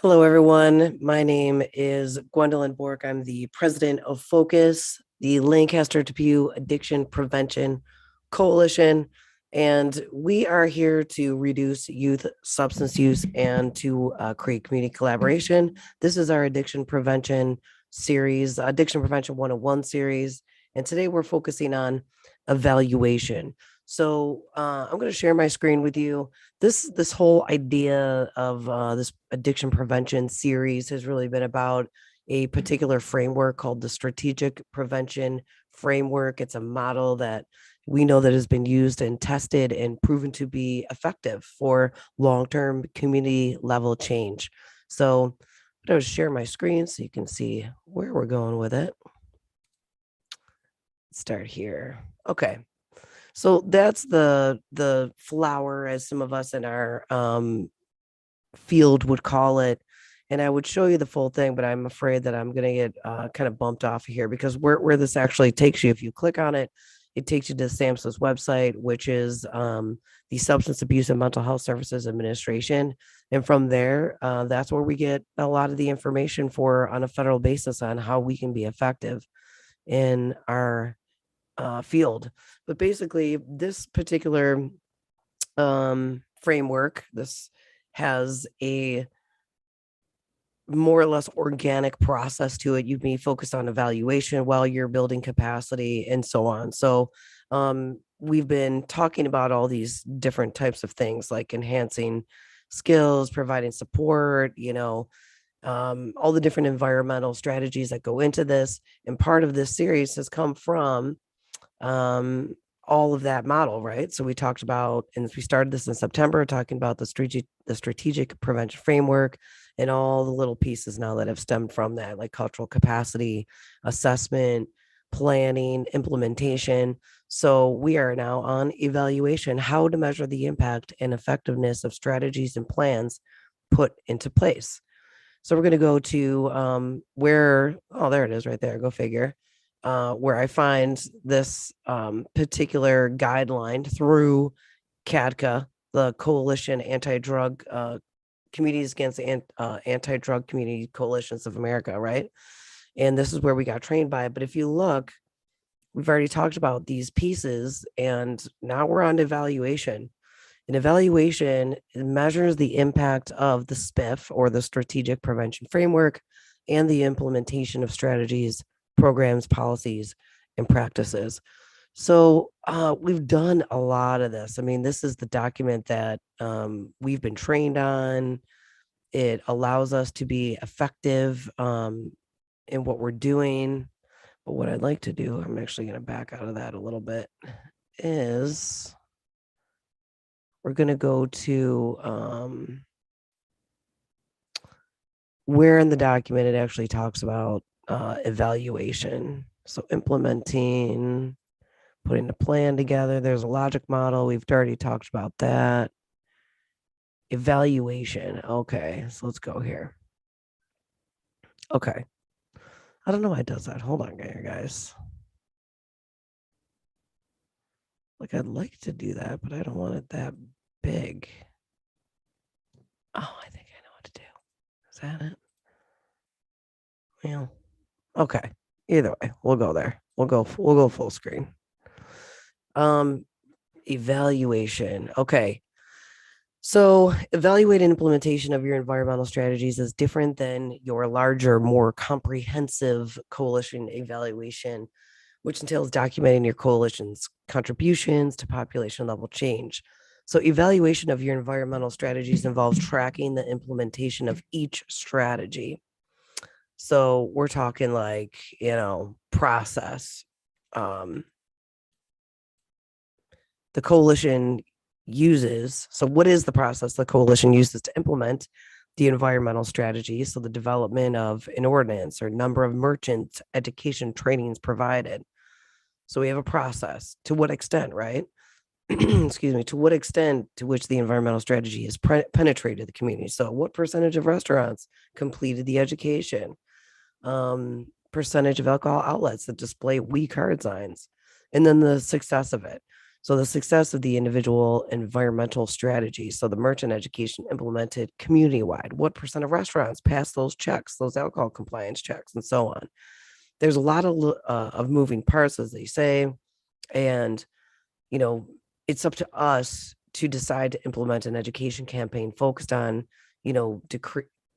Hello, everyone. My name is Gwendolyn Bork. I'm the president of Focus, the Lancaster to Pew Addiction Prevention Coalition, and we are here to reduce youth substance use and to create community collaboration. This is our addiction prevention series, Addiction Prevention 101 series, and today we're focusing on evaluation. So I'm going to share my screen with you. This whole idea of this addiction prevention series has really been about a particular framework called the strategic prevention framework. It's a model that we know that has been used and tested and proven to be effective for long-term community level change. So I'm going to share my screen so you can see where we're going with it. Start here. Okay. So that's the flower, as some of us in our field would call it. And I would show you the full thing, but I'm afraid that I'm going to get kind of bumped off of here because where this actually takes you, if you click on it, it takes you to SAMHSA's website, which is the Substance Abuse and Mental Health Services Administration. And from there, that's where we get a lot of the information for on a federal basis on how we can be effective in our field. But basically, this particular framework, this has a more or less organic process to it. You may focus on evaluation while you're building capacity and so on. So we've been talking about all these different types of things like enhancing skills, providing support, all the different environmental strategies that go into this. And part of this series has come from all of that model, right? So we talked about, and we started this in September, talking about the strategic prevention framework and all the little pieces now that have stemmed from that, like cultural capacity, assessment, planning, implementation. So we are now on evaluation, how to measure the impact and effectiveness of strategies and plans put into place. So we're going to go to there it is right there. Go figure. Where I find this particular guideline through CADCA, the Coalition Anti-Drug Communities Against Anti-Drug Community Coalitions of America, right? And this is where we got trained by it. But if you look, we've already talked about these pieces, and now we're on evaluation. An evaluation measures the impact of the SPIF, or the Strategic Prevention Framework, and the implementation of strategies, programs, policies, and practices. So we've done a lot of this. I mean, this is the document that we've been trained on. It allows us to be effective in what we're doing. But what I'd like to do, I'm actually going to back out of that a little bit, is we're going to go to where in the document it actually talks about evaluation. So implementing, putting a plan together. There's a logic model. We've already talked about that. Evaluation. Okay, so let's go here. Okay. I don't know why it does that. Hold on, guys. Like, I'd like to do that, but I don't want it that big. Oh, I think I know what to do. Is that it? Well, okay. Either way, we'll go there. We'll go full screen. Evaluation. Okay. So evaluate implementation of your environmental strategies is different than your larger, more comprehensive coalition evaluation, which entails documenting your coalition's contributions to population level change. So evaluation of your environmental strategies involves tracking the implementation of each strategy. So we're talking like, process. The coalition uses. So what is the process the coalition uses to implement the environmental strategy? So the development of an ordinance or number of merchant education trainings provided. So we have a process. To what extent, right? Excuse me, to what extent to which the environmental strategy has penetrated the community. So what percentage of restaurants completed the education? Percentage of alcohol outlets that display we card signs, and then the success of it. So the success of the individual environmental strategy. So the merchant education implemented community-wide. What percent of restaurants pass those checks, those alcohol compliance checks, and so on. There's a lot of moving parts, as they say, and you know, it's up to us to decide to implement an education campaign focused on,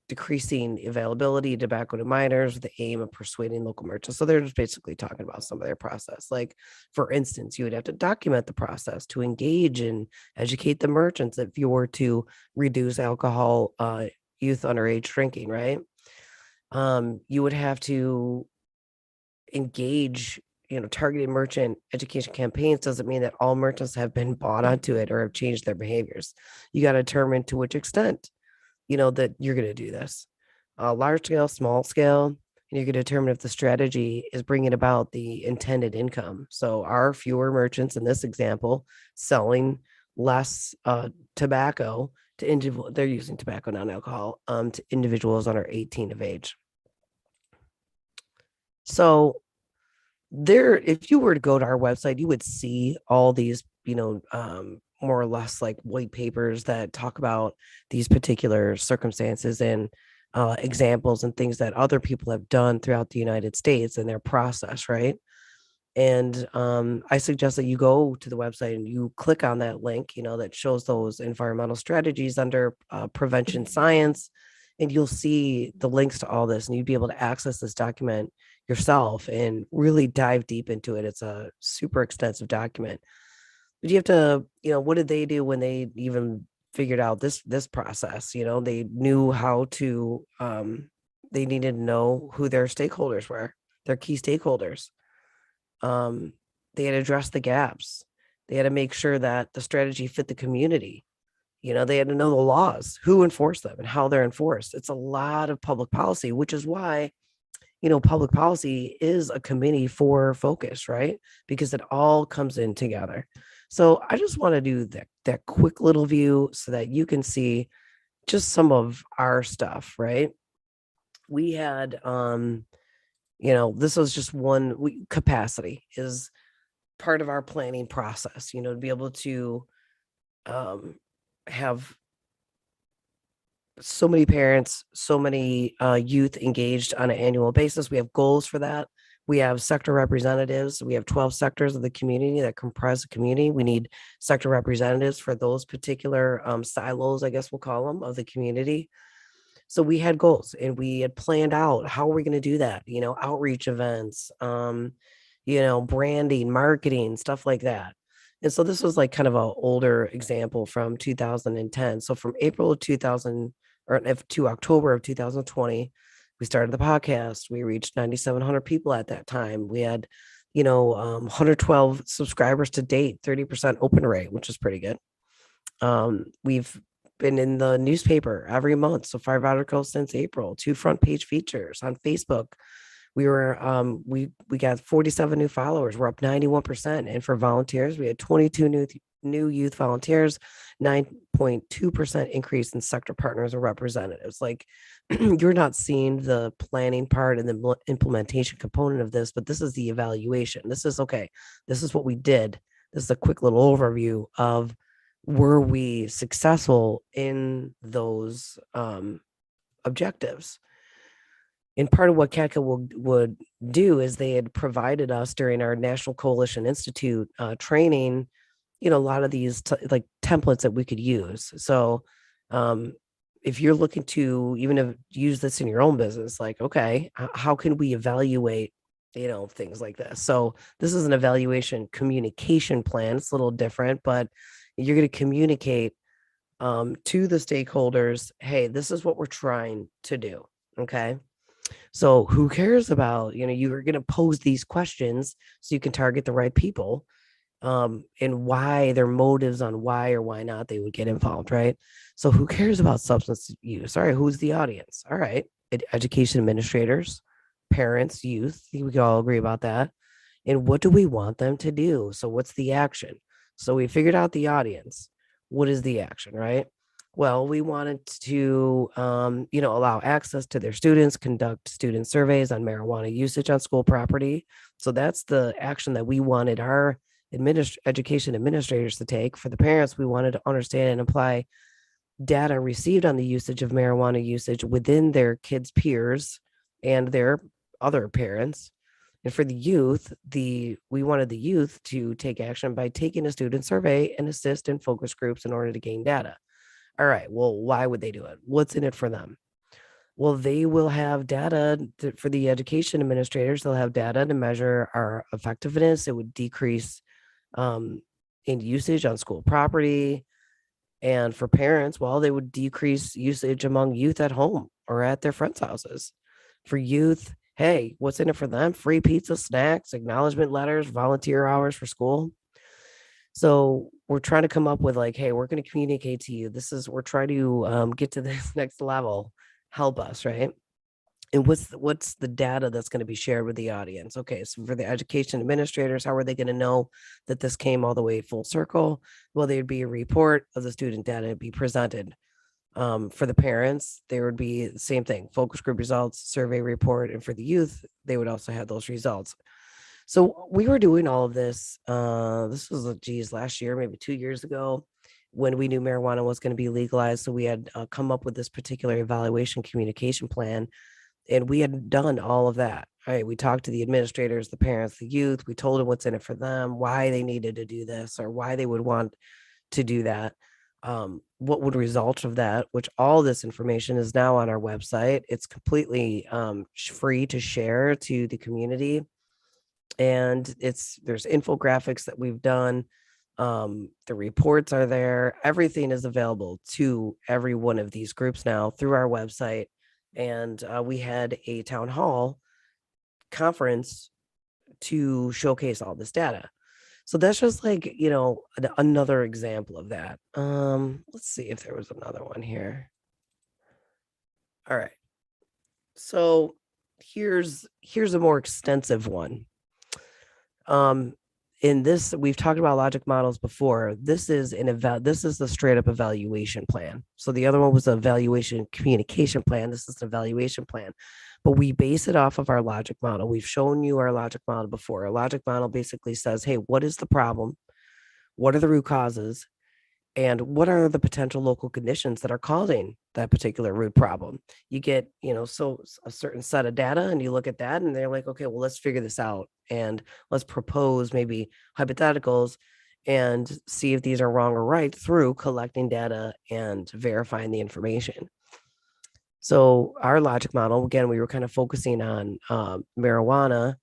decreasing the availability of tobacco to minors with the aim of persuading local merchants. So they're just basically talking about some of their process. Like, for instance, you would have to document the process to engage and educate the merchants if you were to reduce alcohol, youth underage drinking, right? You would have to engage, targeted merchant education campaigns doesn't mean that all merchants have been bought onto it or have changed their behaviors. You got to determine to which extent, that you're going to do this. Large scale, small scale, and you're going to determine if the strategy is bringing about the intended income. So are fewer merchants in this example selling less tobacco to individual? They're using tobacco, non-alcohol, to individuals under 18 of age. So there, if you were to go to our website, you would see all these, more or less like white papers that talk about these particular circumstances and examples and things that other people have done throughout the United States and their process, right? And I suggest that you go to the website and you click on that link, that shows those environmental strategies under prevention science, and you'll see the links to all this, and you'd be able to access this document yourself and really dive deep into it. It's a super extensive document. But you have to, what did they do when they even figured out this process? They knew how to, they needed to know who their stakeholders were, their key stakeholders. They had to address the gaps. They had to make sure that the strategy fit the community. They had to know the laws, who enforce them and how they're enforced. It's a lot of public policy, which is why, public policy is a committee for focus, right? Because it all comes in together. So I just want to do that quick little view so that you can see just some of our stuff, right? We had, this was just capacity is part of our planning process, to be able to have so many parents, so many youth engaged on an annual basis. We have goals for that. We have sector representatives. We have 12 sectors of the community that comprise the community. We need sector representatives for those particular silos, I guess we'll call them, of the community. So we had goals and we had planned out how are we going to do that, outreach events, branding, marketing, stuff like that. And so this was like kind of an older example from 2010. So from April of 2000 to October of 2020, we started the podcast. We reached 9,700 people at that time. We had, 112 subscribers to date, 30% open rate, which is pretty good. We've been in the newspaper every month. So 5 articles since April, 2 front page features on Facebook. We were, we got 47 new followers. We're up 91%. And for volunteers, we had 22 new youth volunteers, 9.2% increase in sector partners and representatives. Like, you're not seeing the planning part and the implementation component of this, but this is the evaluation. This is okay. This is what we did. This is a quick little overview of, were we successful in those objectives? And part of what CATCA would do is they had provided us during our National Coalition Institute training, a lot of these like templates that we could use. So if you're looking to even use this in your own business, like, okay, how can we evaluate, things like this? So this is an evaluation communication plan. It's a little different, but you're going to communicate to the stakeholders, hey, this is what we're trying to do. Okay. So who cares about, you're going to pose these questions so you can target the right people, and why their motives on why or why not they would get involved, right? So who cares about substance use? All right, who's the audience? All right, education administrators, parents, youth. I think we can all agree about that. And what do we want them to do? So what's the action? So we figured out the audience. What is the action, right? Well, we wanted to, allow access to their students, conduct student surveys on marijuana usage on school property. So that's the action that we wanted our education administrators to take. For the parents, we wanted to understand and apply data received on the usage of marijuana usage within their kids' peers and their other parents. And for the youth, we wanted the youth to take action by taking a student survey and assist in focus groups in order to gain data. All right, well, why would they do it? What's in it for them? Well, they will have data for the education administrators. They'll have data to measure our effectiveness. It would decrease in usage on school property. And for parents, well, they would decrease usage among youth at home or at their friends' houses. For youth, hey, what's in it for them? Free pizza, snacks, acknowledgement letters, volunteer hours for school. So we're trying to come up with like, hey, we're going to communicate to you. We're trying to get to this next level. Help us, right? And what's the data that's going to be shared with the audience? Okay, so for the education administrators, how are they going to know that this came all the way full circle? Well, there'd be a report of the student data to be presented. For the parents, there would be the same thing: focus group results, survey report, and for the youth, they would also have those results. So we were doing all of this. This was last year, maybe 2 years ago, when we knew marijuana was going to be legalized. So we had come up with this particular evaluation communication plan, and we had done all of that. All right, we talked to the administrators, the parents, the youth. We told them what's in it for them, why they needed to do this, or why they would want to do that. What would result of that, which all this information is now on our website. It's completely free to share to the community. And there's infographics that we've done. The reports are there. Everything is available to every one of these groups now through our website. And we had a town hall conference to showcase all this data. So that's just like, another example of that. Let's see if there was another one here. All right. So here's a more extensive one. In this, we've talked about logic models before. This is the straight up evaluation plan. So the other one was an evaluation communication plan. This is an evaluation plan, but we base it off of our logic model. We've shown you our logic model before. Our logic model basically says, hey, what is the problem? What are the root causes? And what are the potential local conditions that are causing that particular root problem? You get, so a certain set of data, and you look at that and they're like, okay, well, let's figure this out and let's propose maybe hypotheticals and see if these are wrong or right through collecting data and verifying the information. So our logic model, again, we were kind of focusing on marijuana.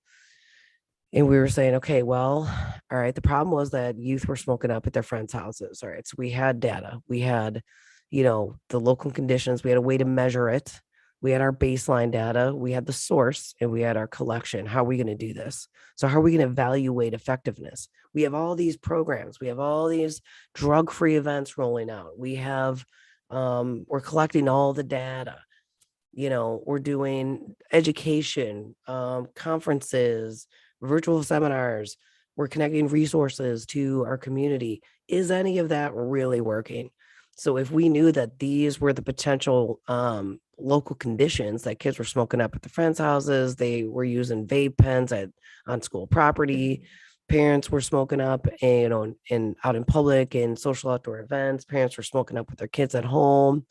And we were saying, okay, well, all right, the problem was that youth were smoking up at their friends' houses. All right, so we had data. We had, the local conditions. We had a way to measure it. We had our baseline data. We had the source, and we had our collection. How are we going to do this? So how are we going to evaluate effectiveness? We have all these programs. We have all these drug-free events rolling out. We have, we're collecting all the data. We're doing education, conferences, virtual seminars. We're connecting resources to our community. Is any of that really working? So if we knew that these were the potential local conditions, that kids were smoking up at the friends' houses, they were using vape pens on school property, parents were smoking up, and out in public and social outdoor events, parents were smoking up with their kids at home.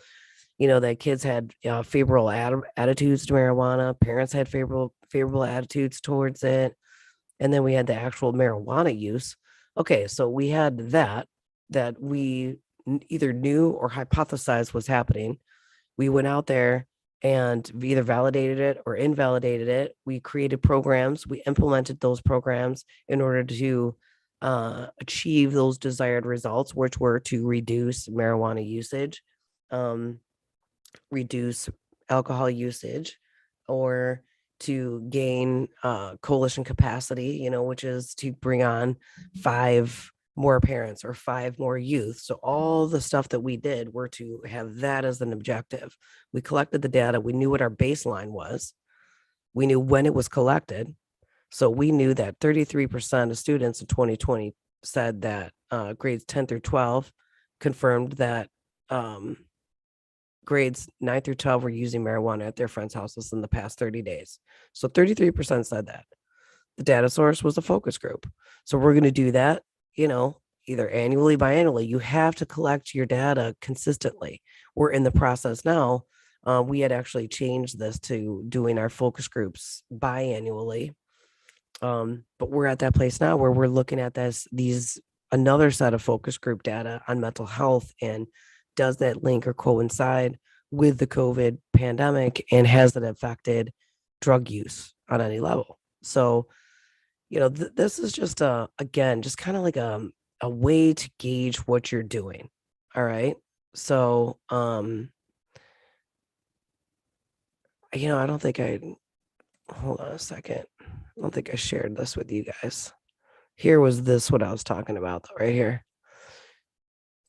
That kids had favorable attitudes to marijuana, parents had favorable attitudes towards it. And then we had the actual marijuana use. Okay, so we had that we either knew or hypothesized was happening. We went out there and we either validated it or invalidated it. We created programs. We implemented those programs in order to achieve those desired results, which were to reduce marijuana usage, reduce alcohol usage, or to gain coalition capacity, which is to bring on 5 more parents or 5 more youth. So all the stuff that we did were to have that as an objective. We collected the data. We knew what our baseline was. We knew when it was collected. So we knew that 33% of students in 2020 said that grades 10 through 12 confirmed that grades 9 through 12 were using marijuana at their friends' houses in the past 30 days. So 33% said that. The data source was a focus group. So we're going to do that. either annually, biannually. You have to collect your data consistently. We're in the process now. We had actually changed this to doing our focus groups biannually. But we're at that place now where we're looking at these another set of focus group data on mental health, and does that link or coincide with the COVID pandemic, and has it affected drug use on any level? So, this is just again, just kind of like a way to gauge what you're doing. All right. So, I don't think hold on a second. I don't think I shared this with you guys. Here was this what I was talking about though, right here.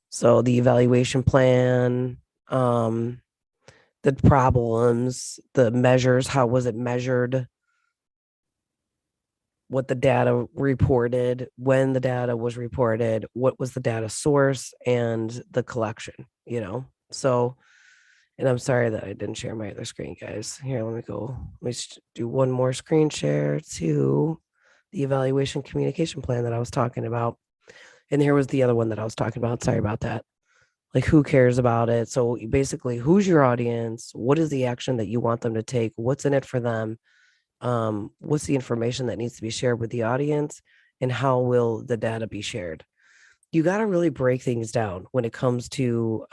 So the evaluation plan, the problems, the measures, how was it measured, what the data reported, when the data was reported, what was the data source, and the collection, So, and I'm sorry that I didn't share my other screen, guys. Here, let me do one more screen share to the evaluation communication plan that I was talking about. And here was the other one that I was talking about. Sorry about that. Like, who cares about it? So basically, who's your audience? What is the action that you want them to take? What's in it for them? What's the information that needs to be shared with the audience? And how will the data be shared? You got to really break things down when it comes to,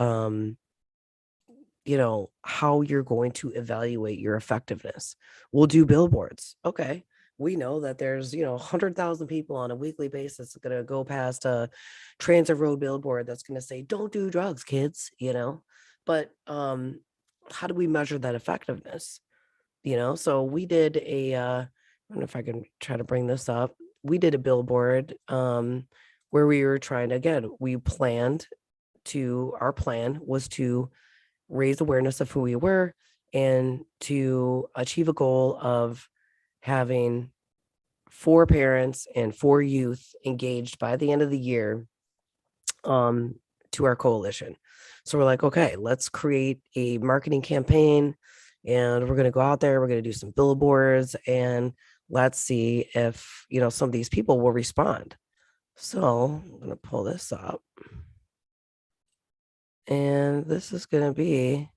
how you're going to evaluate your effectiveness. We'll do billboards. Okay. We know that there's, 100,000 people on a weekly basis going to go past a transit road billboard that's going to say, don't do drugs, kids, But how do we measure that effectiveness? So we did I don't know if I can try to bring this up. We did a billboard where we were trying to, again, our plan was to raise awareness of who we were and to achieve a goal of having 4 parents and 4 youth engaged by the end of the year to our coalition. So we're like, okay, let's create a marketing campaign, and we're going to go out there, we're going to do some billboards, and let's see if, some of these people will respond. So I'm going to pull this up. And this is going to be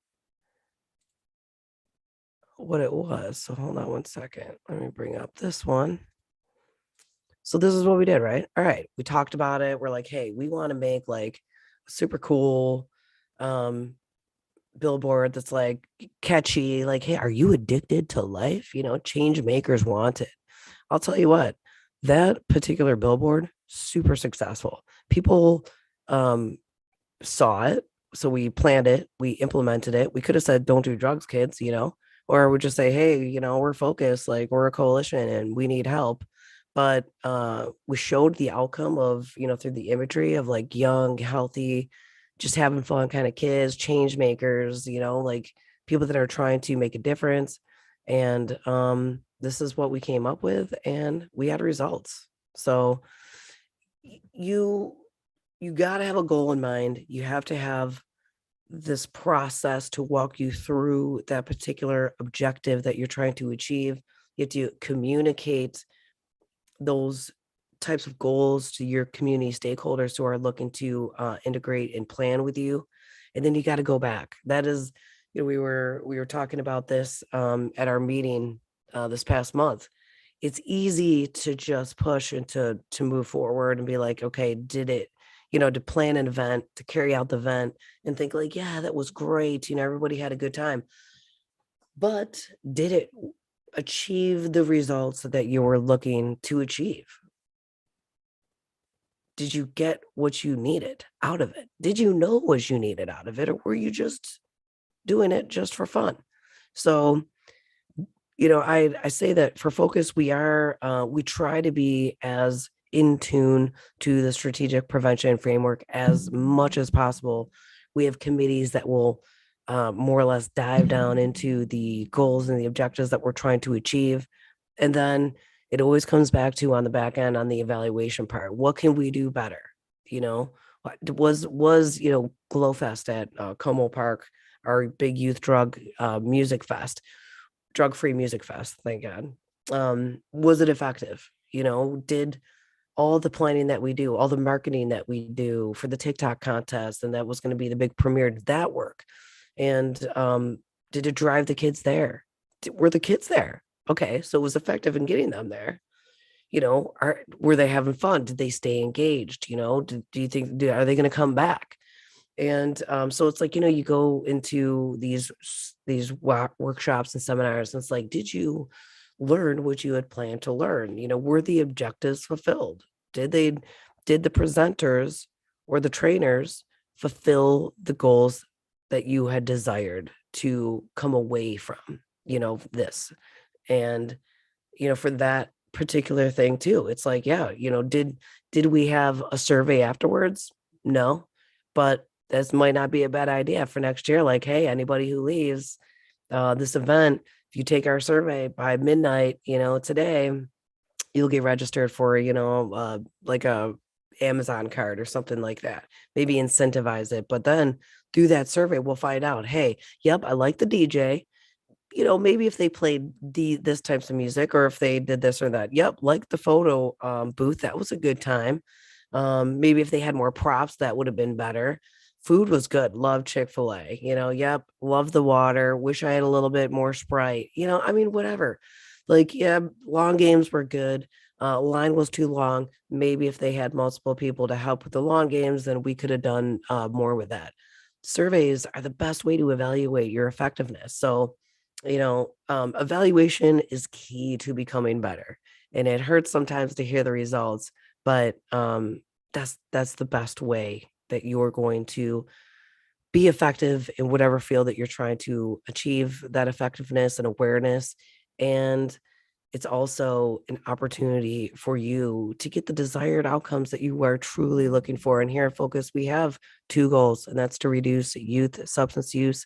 what it was. So hold on one second. Let me bring up this one. So this is what we did, right? All right. We talked about it. We're like, hey, we want to make like a super cool billboard that's like catchy. Like, hey, are you addicted to life? Change makers want it. I'll tell you what, that particular billboard, super successful. People saw it. So we planned it, we implemented it. We could have said, don't do drugs, kids, or we just say, hey, we're focused, like we're a coalition and we need help. But we showed the outcome of, through the imagery of like young, healthy, just having fun kind of kids, change makers, like people that are trying to make a difference. And this is what we came up with, and we had results. So you got to have a goal in mind. You have to have this process to walk you through that particular objective that you're trying to achieve. You have to communicate those types of goals to your community stakeholders who are looking to integrate and plan with you. And then you got to go back. That is, we were talking about this at our meeting this past month. It's easy to just push and to move forward and be like, okay, did it, to plan an event, to carry out the event and think like, yeah, that was great. Everybody had a good time. But did it achieve the results that you were looking to achieve? Did you get what you needed out of it? Did you know what you needed out of it? Or were you just doing it just for fun? So, I say that for focus, we try to be as in tune to the strategic prevention framework as much as possible. We have committees that will more or less dive down into the goals and the objectives that we're trying to achieve. And then it always comes back to on the back end on the evaluation part. What can we do better? Was Glowfest at Como Park, our big youth drug music fest, drug-free music fest, thank God. Was it effective? Did all the planning that we do, all the marketing that we do for the TikTok contest, and that was going to be the big premiere. Did that work? And did it drive the kids there? Were the kids there? Okay, so it was effective in getting them there. Were they having fun? Did they stay engaged? Do you think are they going to come back? And so it's like, you go into these workshops and seminars, and it's like, did you learn what you had planned to learn? Were the objectives fulfilled? Did the presenters or the trainers fulfill the goals that you had desired to come away from, this? And, for that particular thing too, it's like, yeah, did we have a survey afterwards? No, but this might not be a bad idea for next year. Like, hey, anybody who leaves this event, if you take our survey by midnight, today, you'll get registered for, like a Amazon card or something like that. Maybe incentivize it. But then through that survey, we'll find out, hey, yep, I like the DJ. Maybe if they played this types of music, or if they did this or that. Yep, like the photo booth, that was a good time. Maybe if they had more props, that would have been better. Food was good. Love Chick-fil-A. Yep, love the water. Wish I had a little bit more Sprite. Whatever. Like, yeah, long games were good. Line was too long. Maybe if they had multiple people to help with the long games, then we could have done more with that. Surveys are the best way to evaluate your effectiveness. So, evaluation is key to becoming better. And it hurts sometimes to hear the results, but that's the best way that you're going to be effective in whatever field that you're trying to achieve that effectiveness and awareness. And it's also an opportunity for you to get the desired outcomes that you are truly looking for. And here at Focus, we have two goals, and that's to reduce youth substance use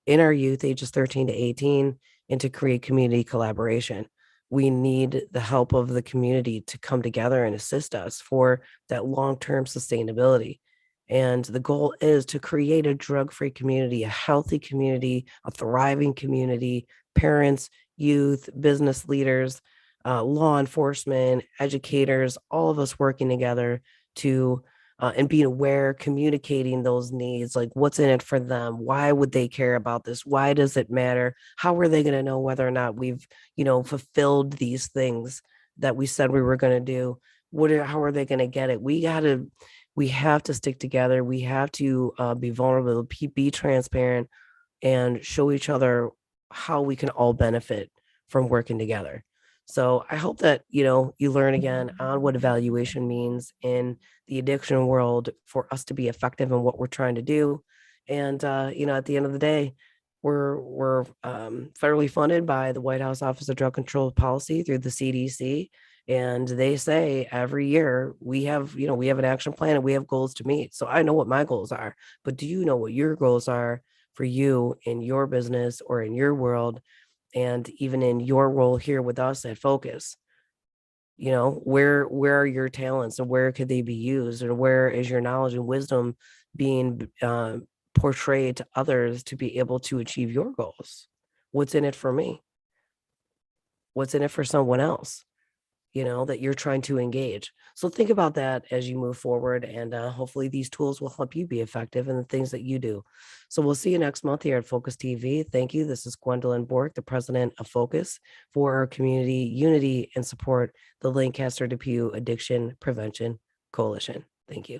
in our youth ages 13 to 18, and to create community collaboration. We need the help of the community to come together and assist us for that long-term sustainability. And the goal is to create a drug-free community, a healthy community, a thriving community, parents, youth, business leaders, law enforcement, educators, all of us working together to and being aware, communicating those needs, like what's in it for them, why would they care about this, why does it matter, how are they going to know whether or not we've fulfilled these things that we said we were going to do. How are they going to get it? We have to stick together. We have to be vulnerable, be transparent, and show each other how we can all benefit from working together. So I hope that, you learn again on what evaluation means in the addiction world for us to be effective in what we're trying to do. And, at the end of the day, we're federally funded by the White House Office of Drug Control Policy through the CDC. And they say every year we have an action plan and we have goals to meet. So I know what my goals are, but do you know what your goals are for you in your business or in your world? And even in your role here with us at Focus, where are your talents and where could they be used, or where is your knowledge and wisdom being portrayed to others to be able to achieve your goals? What's in it for me? What's in it for someone else? That you're trying to engage. So think about that as you move forward, and hopefully these tools will help you be effective in the things that you do. So we'll see you next month here at Focus TV. Thank you. This is Gwendolyn Bork, the president of Focus, for our community unity and support, the Lancaster Depew Addiction Prevention Coalition. Thank you.